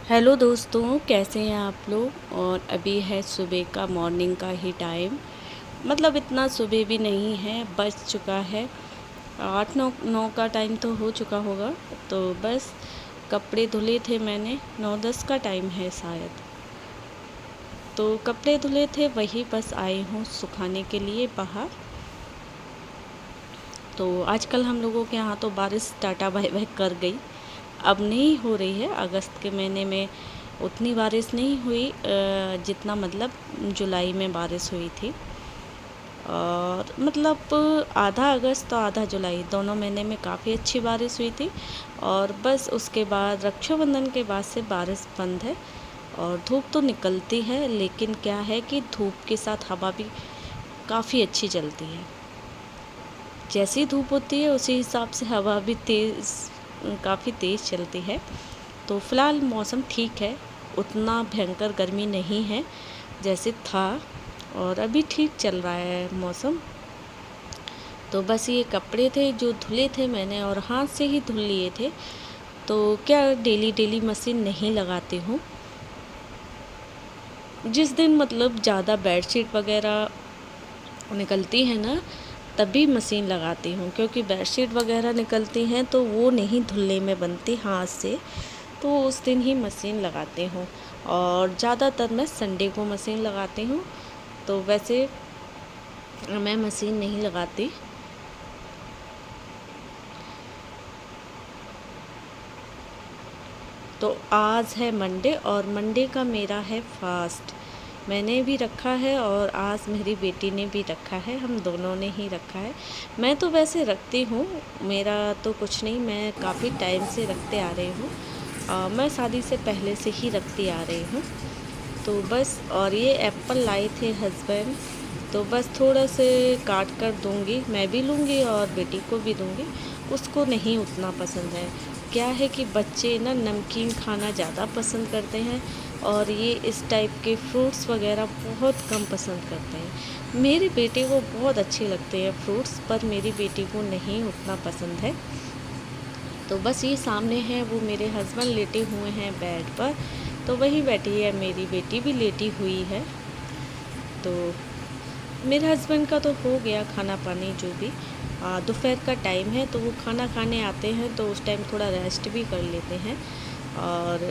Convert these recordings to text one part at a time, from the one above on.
Hello दोस्तों, कैसे हैं आप लोग। और अभी है सुबह का मॉर्निंग का ही टाइम। मतलब इतना सुबह भी नहीं है, बज चुका है 8-9 का टाइम तो हो चुका होगा। तो बस कपड़े धुले थे मैंने, 9-10 का टाइम है शायद। तो कपड़े धुले थे, वही बस आई हूँ सुखाने के लिए बाहर। तो आजकल हम लोगों के यहाँ तो बारिश टाटा बाय बाय कर गई। अब नहीं हो रही है। अगस्त के महीने में उतनी बारिश नहीं हुई जितना मतलब जुलाई में बारिश हुई थी। और मतलब आधा अगस्त और आधा जुलाई दोनों महीने में काफ़ी अच्छी बारिश हुई थी। और बस उसके बाद रक्षाबंधन के बाद से बारिश बंद है। और धूप तो निकलती है, लेकिन क्या है कि धूप के साथ हवा भी काफ़ी अच्छी चलती है। जैसी धूप होती है उसी हिसाब से हवा भी काफ़ी तेज़ चलती है। तो फ़िलहाल मौसम ठीक है, उतना भयंकर गर्मी नहीं है जैसे था। और अभी ठीक चल रहा है मौसम। तो बस ये कपड़े थे जो धुले थे मैंने, और हाथ से ही धुल लिए थे। तो क्या डेली डेली मशीन नहीं लगाती हूँ। जिस दिन मतलब ज़्यादा बेडशीट वगैरह निकलती है ना, तभी मशीन लगाती हूँ। क्योंकि बेडशीट वगैरह निकलती हैं तो वो नहीं धुलने में बनती हाथ से, तो उस दिन ही मशीन लगाती हूँ। और ज़्यादातर मैं संडे को मशीन लगाती हूँ। तो वैसे मैं मशीन नहीं लगाती। तो आज है मंडे, और मंडे का मेरा है फास्ट। मैंने भी रखा है और आज मेरी बेटी ने भी रखा है, हम दोनों ने ही रखा है। मैं तो वैसे रखती हूँ, मेरा तो कुछ नहीं, मैं काफ़ी टाइम से रखते आ रही हूँ। मैं शादी से पहले से ही रखती आ रही हूँ। तो बस, और ये एप्पल लाए थे हस्बैंड, तो बस थोड़ा से काट कर दूँगी, मैं भी लूँगी और बेटी को भी दूँगी। उसको नहीं उतना पसंद है। क्या है कि बच्चे ना नमकीन खाना ज़्यादा पसंद करते हैं, और ये इस टाइप के फ्रूट्स वगैरह बहुत कम पसंद करते हैं। मेरे बेटे को बहुत अच्छे लगते हैं फ्रूट्स, पर मेरी बेटी को नहीं उतना पसंद है। तो बस ये सामने है, वो मेरे हस्बैंड लेटे हुए हैं बेड पर, तो वही बैठी है, मेरी बेटी भी लेटी हुई है। तो मेरे हस्बैंड का तो हो गया खाना पानी जो भी। दोपहर का टाइम है तो वो खाना खाने आते हैं, तो उस टाइम थोड़ा रेस्ट भी कर लेते हैं। और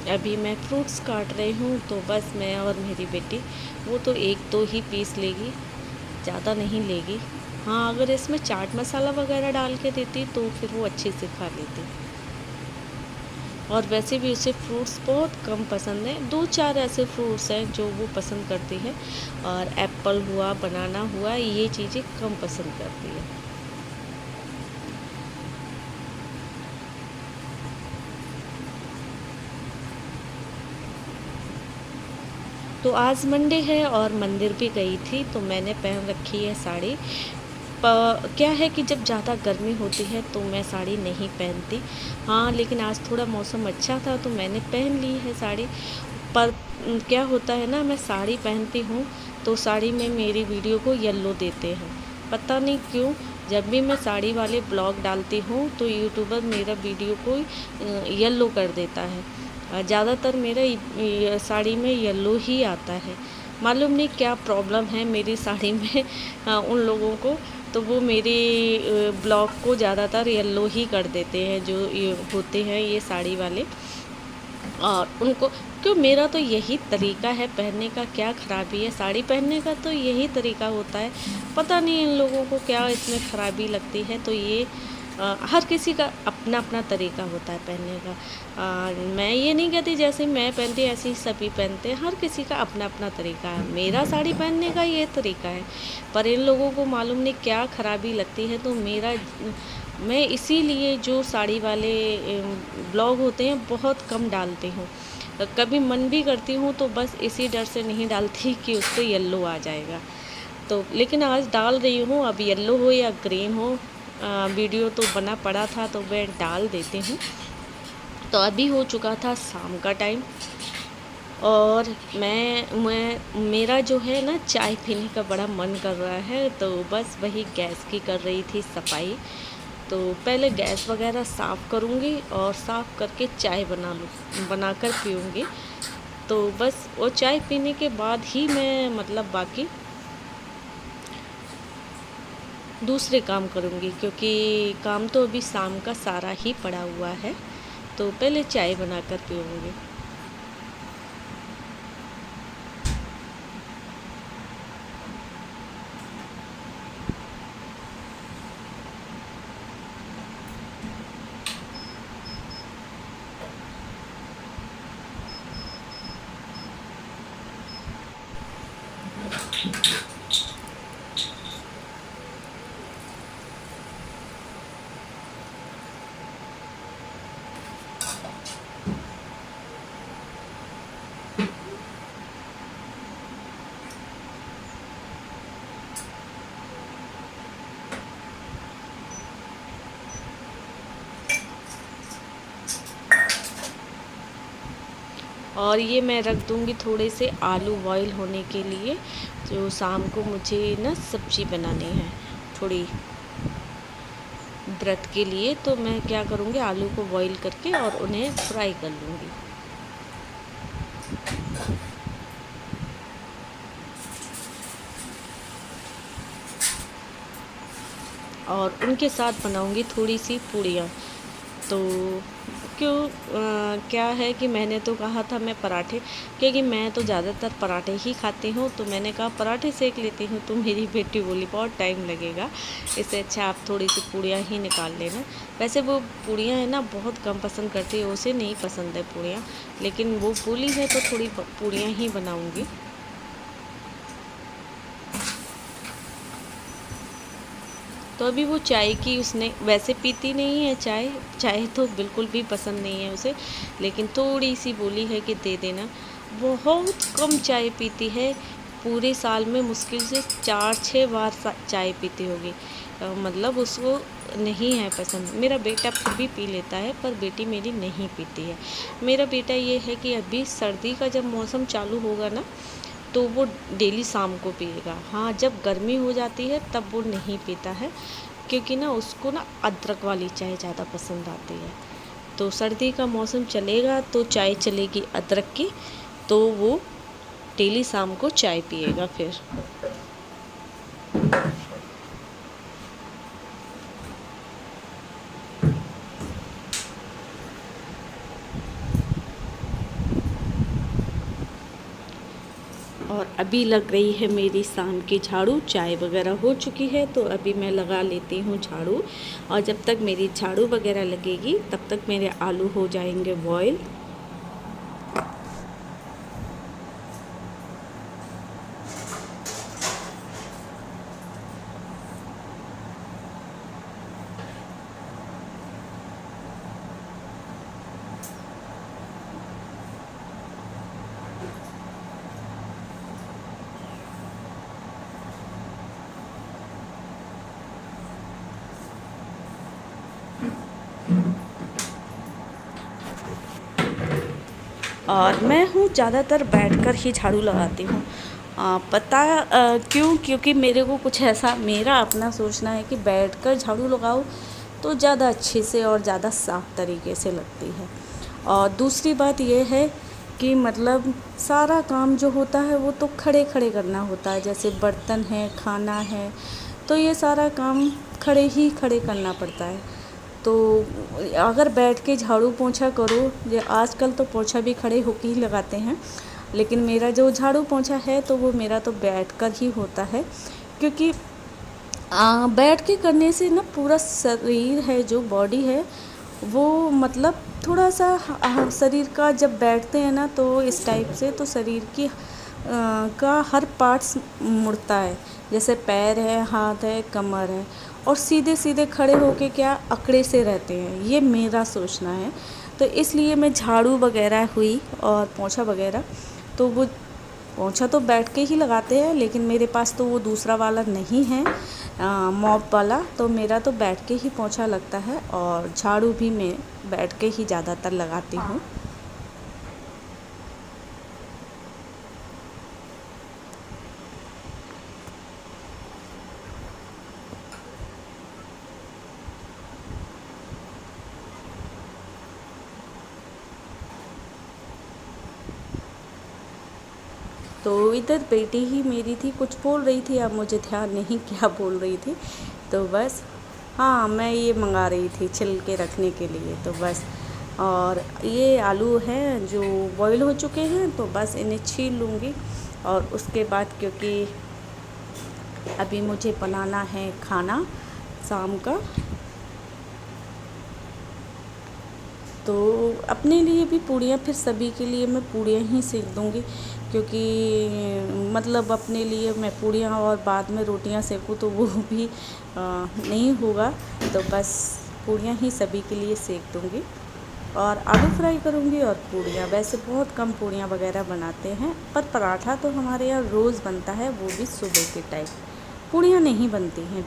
अभी मैं फ्रूट्स काट रही हूँ, तो बस मैं और मेरी बेटी, वो तो 1-2 ही पीस लेगी, ज़्यादा नहीं लेगी। हाँ, अगर इसमें चाट मसाला वगैरह डाल के देती तो फिर वो अच्छे से खा लेती। और वैसे भी उसे फ्रूट्स बहुत कम पसंद है। 2-4 ऐसे फ्रूट्स हैं जो वो पसंद करती है, और एप्पल हुआ, बनाना हुआ, ये चीज़ें कम पसंद करती है। तो आज मंडे है और मंदिर भी गई थी, तो मैंने पहन रखी है साड़ी। क्या है कि जब ज़्यादा गर्मी होती है तो मैं साड़ी नहीं पहनती। हाँ, लेकिन आज थोड़ा मौसम अच्छा था तो मैंने पहन ली है साड़ी। पर क्या होता है ना, मैं साड़ी पहनती हूँ तो साड़ी में मेरी वीडियो को येलो देते हैं, पता नहीं क्यों। जब भी मैं साड़ी वाले ब्लॉग डालती हूँ तो यूट्यूबर मेरा वीडियो को येलो कर देता है। ज़्यादातर मेरा साड़ी में येलो ही आता है। मालूम नहीं क्या प्रॉब्लम है मेरी साड़ी में उन लोगों को। तो वो मेरे ब्लॉग को ज़्यादातर येलो ही कर देते हैं, जो ये होते हैं ये साड़ी वाले। और उनको, क्यों, मेरा तो यही तरीका है पहनने का, क्या ख़राबी है साड़ी पहनने का, तो यही तरीका होता है। पता नहीं इन लोगों को क्या इसमें ख़राबी लगती है। तो ये हर किसी का अपना अपना तरीका होता है पहनने का। मैं ये नहीं कहती जैसे मैं पहनती ऐसे ही सभी पहनते हैं, हर किसी का अपना अपना तरीका है। मेरा साड़ी पहनने का ये तरीका है, पर इन लोगों को मालूम नहीं क्या ख़राबी लगती है। तो मैं इसीलिए जो साड़ी वाले ब्लॉग होते हैं बहुत कम डालती हूँ। कभी मन भी करती हूँ तो बस इसी डर से नहीं डालती कि उस पर येल्लो आ जाएगा। तो लेकिन आज डाल रही हूँ, अब येल्लो हो या ग्रीन हो, वीडियो तो बना पड़ा था तो मैं डाल देती हूँ। तो अभी हो चुका था शाम का टाइम, और मैं मेरा जो है ना चाय पीने का बड़ा मन कर रहा है, तो बस वही गैस की कर रही थी सफाई। तो पहले गैस वगैरह साफ़ करूँगी और साफ़ करके चाय बनाकर पीऊँगी। तो बस वो चाय पीने के बाद ही मैं मतलब बाकी दूसरे काम करूँगी, क्योंकि काम तो अभी शाम का सारा ही पड़ा हुआ है। तो पहले चाय बनाकर पीऊँगी। और ये मैं रख दूँगी थोड़े से आलू बॉईल होने के लिए, जो शाम को मुझे ना सब्ज़ी बनानी है थोड़ी व्रत के लिए। तो मैं क्या करूँगी, आलू को बॉईल करके और उन्हें फ्राई कर लूँगी। और उनके साथ बनाऊँगी थोड़ी सी पूड़ियाँ। तो क्या है कि मैंने तो कहा था मैं पराठे, क्योंकि मैं तो ज़्यादातर पराठे ही खाती हूँ, तो मैंने कहा पराठे सेक लेती हूँ। तो मेरी बेटी बोली बहुत टाइम लगेगा, इससे अच्छा आप थोड़ी सी पूड़ियाँ ही निकाल लेना। वैसे वो पूड़ियाँ है ना बहुत कम पसंद करती है, उसे नहीं पसंद है पूड़ियाँ, लेकिन वो बोली है तो थोड़ी पूड़ियाँ ही बनाऊँगी। तो अभी वो चाय की उसने वैसे पीती नहीं है चाय, चाय तो बिल्कुल भी पसंद नहीं है उसे, लेकिन थोड़ी सी बोली है कि दे देना। बहुत कम चाय पीती है, पूरे साल में मुश्किल से 4-6 बार चाय पीती होगी। मतलब उसको नहीं है पसंद। मेरा बेटा फिर भी पी लेता है, पर बेटी मेरी नहीं पीती है। मेरा बेटा ये है कि अभी सर्दी का जब मौसम चालू होगा ना, तो वो डेली शाम को पिएगा। हाँ, जब गर्मी हो जाती है तब वो नहीं पीता है, क्योंकि ना उसको ना अदरक वाली चाय ज़्यादा पसंद आती है। तो सर्दी का मौसम चलेगा तो चाय चलेगी अदरक की, तो वो डेली शाम को चाय पिएगा फिर। और अभी लग रही है मेरी शाम की झाड़ू। चाय वगैरह हो चुकी है, तो अभी मैं लगा लेती हूँ झाड़ू। और जब तक मेरी झाड़ू वगैरह लगेगी तब तक मेरे आलू हो जाएंगे बॉईल। और मैं हूँ ज़्यादातर बैठकर ही झाड़ू लगाती हूँ। पता क्यों? क्योंकि मेरे को कुछ ऐसा, मेरा अपना सोचना है कि बैठकर झाड़ू लगाओ तो ज़्यादा अच्छे से और ज़्यादा साफ़ तरीके से लगती है। और दूसरी बात ये है कि मतलब सारा काम जो होता है वो तो खड़े खड़े करना होता है, जैसे बर्तन है, खाना है, तो ये सारा काम खड़े ही खड़े करना पड़ता है। तो अगर बैठ के झाड़ू पोंछा करो, ये आजकल तो पोंछा भी खड़े होके ही लगाते हैं, लेकिन मेरा जो झाड़ू पोंछा है तो वो मेरा तो बैठकर ही होता है, क्योंकि बैठ के करने से ना पूरा शरीर है, जो बॉडी है वो मतलब थोड़ा सा शरीर का जब बैठते हैं ना तो इस टाइप से तो शरीर की का हर पार्ट्स मुड़ता है, जैसे पैर है, हाथ है, कमर है, और सीधे सीधे खड़े होके क्या अकड़े से रहते हैं, ये मेरा सोचना है। तो इसलिए मैं झाड़ू वगैरह हुई और पोंछा वगैरह, तो वो पोंछा तो बैठ के ही लगाते हैं, लेकिन मेरे पास तो वो दूसरा वाला नहीं है मॉप वाला, तो मेरा तो बैठ के ही पोंछा लगता है। और झाड़ू भी मैं बैठ के ही ज़्यादातर लगाती हूँ। तो इधर बेटी ही मेरी थी, कुछ बोल रही थी, अब मुझे ध्यान नहीं क्या बोल रही थी। तो बस हाँ, मैं ये मंगा रही थी छिल के रखने के लिए। तो बस, और ये आलू हैं जो बॉईल हो चुके हैं, तो बस इन्हें छील लूँगी। और उसके बाद क्योंकि अभी मुझे बनाना है खाना शाम का, तो अपने लिए भी पूड़ियाँ, फिर सभी के लिए मैं पूड़ियाँ ही सेक दूँगी। क्योंकि मतलब अपने लिए मैं पूड़ियाँ और बाद में रोटियाँ सेकूँ तो वो भी नहीं होगा। तो बस पूड़ियाँ ही सभी के लिए सेक दूँगी और आलू फ्राई करूँगी और पूड़ियाँ। वैसे बहुत कम पूड़ियाँ वगैरह बनाते हैं, पर पराठा तो हमारे यहाँ रोज़ बनता है, वो भी सुबह के टाइम। पूड़ियाँ नहीं बनती हैं